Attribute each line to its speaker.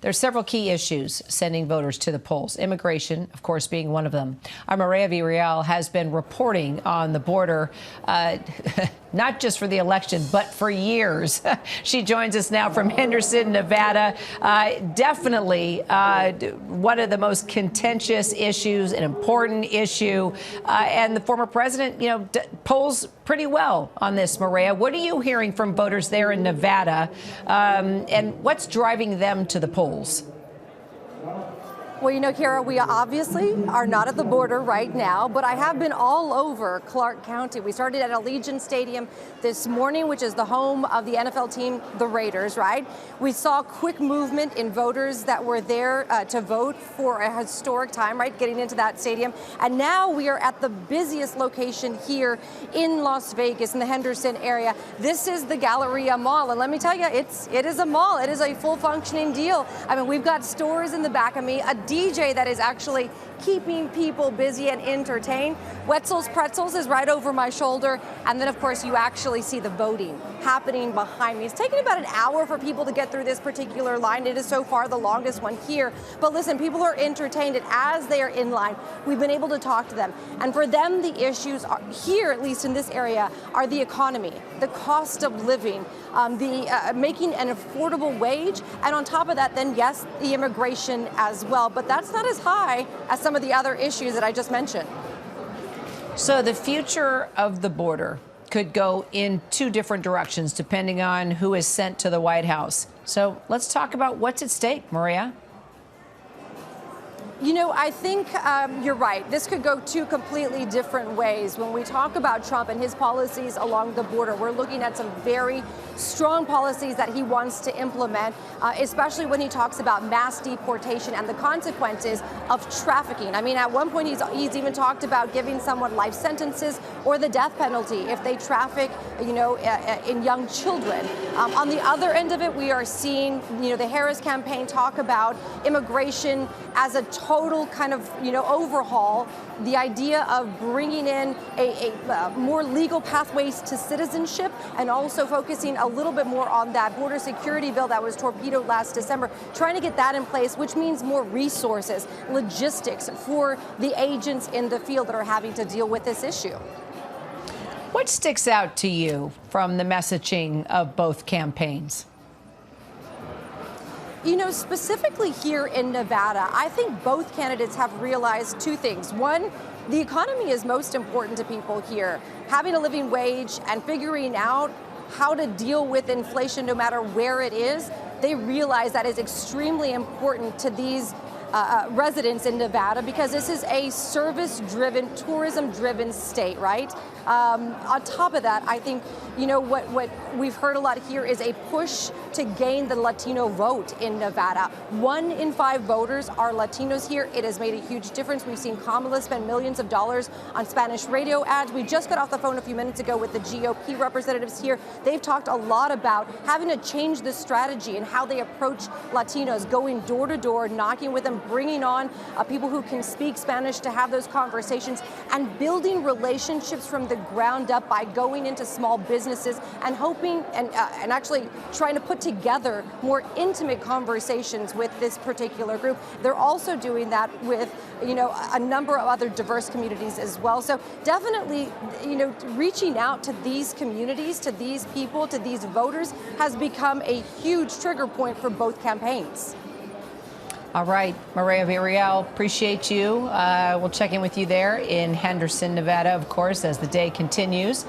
Speaker 1: There's several key issues sending voters to the polls, immigration, of course, being one of them. Our Mireya Villareal has been reporting on the border, not just for the election, but for years. She joins us now from Henderson, Nevada. Definitely one of the most contentious issues, an important issue. And the former president, polls pretty well on this, Mireya. What are you hearing from voters there in Nevada? And what's driving them to the polls?
Speaker 2: Well, Kara, we obviously are not at the border right now, but I have been all over Clark County. We started at Allegiant Stadium this morning, which is the home of the NFL team, the Raiders, right? We saw quick movement in voters that were there to vote for a historic time, right, getting into that stadium. And now we are at the busiest location here in Las Vegas, in the Henderson area. This is the Galleria Mall, and let me tell you, it is a mall. It is a full functioning deal. I mean, we've got stores in the back of me, a DJ that is actually keeping people busy and entertained. Wetzel's Pretzels is right over my shoulder. And then, of course, you actually see the voting happening behind me. It's taken about an hour for people to get through this particular line. It is so far the longest one here. But listen, people are entertained, and as they are in line, we've been able to talk to them. And for them, the issues are here, at least in this area, are the economy, the cost of living, making an affordable wage. And on top of that, then, yes, the immigration as well. But that's not as high as some of the other issues that I just mentioned.
Speaker 1: So the future of the border could go in two different directions depending on who is sent to the White House. So let's talk about what's at stake, Mireya.
Speaker 2: I think you're right. This could go two completely different ways. When we talk about Trump and his policies along the border, we're looking at some very strong policies that he wants to implement, especially when he talks about mass deportation and the consequences of trafficking. I mean, at one point, he's even talked about giving someone life sentences or the death penalty if they traffic, in young children. On the other end of it, we are seeing, the Harris campaign talk about immigration as a total kind of, overhaul, the idea of bringing in a more legal pathways to citizenship and also focusing a little bit more on that border security bill that was torpedoed last December, trying to get that in place, which means more resources, logistics for the agents in the field that are having to deal with this issue.
Speaker 1: What sticks out to you from the messaging of both campaigns?
Speaker 2: Specifically here in Nevada, I think both candidates have realized two things. One, the economy is most important to people here. Having a living wage and figuring out how to deal with inflation no matter where it is, they realize that is extremely important to these residents in Nevada because this is a service-driven, tourism-driven state, right? On top of that, I think, what we've heard a lot here is a push to gain the Latino vote in Nevada. 1 in 5 voters are Latinos here. It has made a huge difference. We've seen Kamala spend millions of dollars on Spanish radio ads. We just got off the phone a few minutes ago with the GOP representatives here. They've talked a lot about having to change the strategy and how they approach Latinos, going door to door, knocking with them, bringing on people who can speak Spanish to have those conversations, and building relationships from the ground up by going into small businesses and hoping and actually trying to put together more intimate conversations with this particular group. They're also doing that with, a number of other diverse communities as well. So definitely, reaching out to these communities, to these people, to these voters has become a huge trigger point for both campaigns.
Speaker 1: All right, Mireya Villareal, appreciate you. We'll check in with you there in Henderson, Nevada, of course, as the day continues.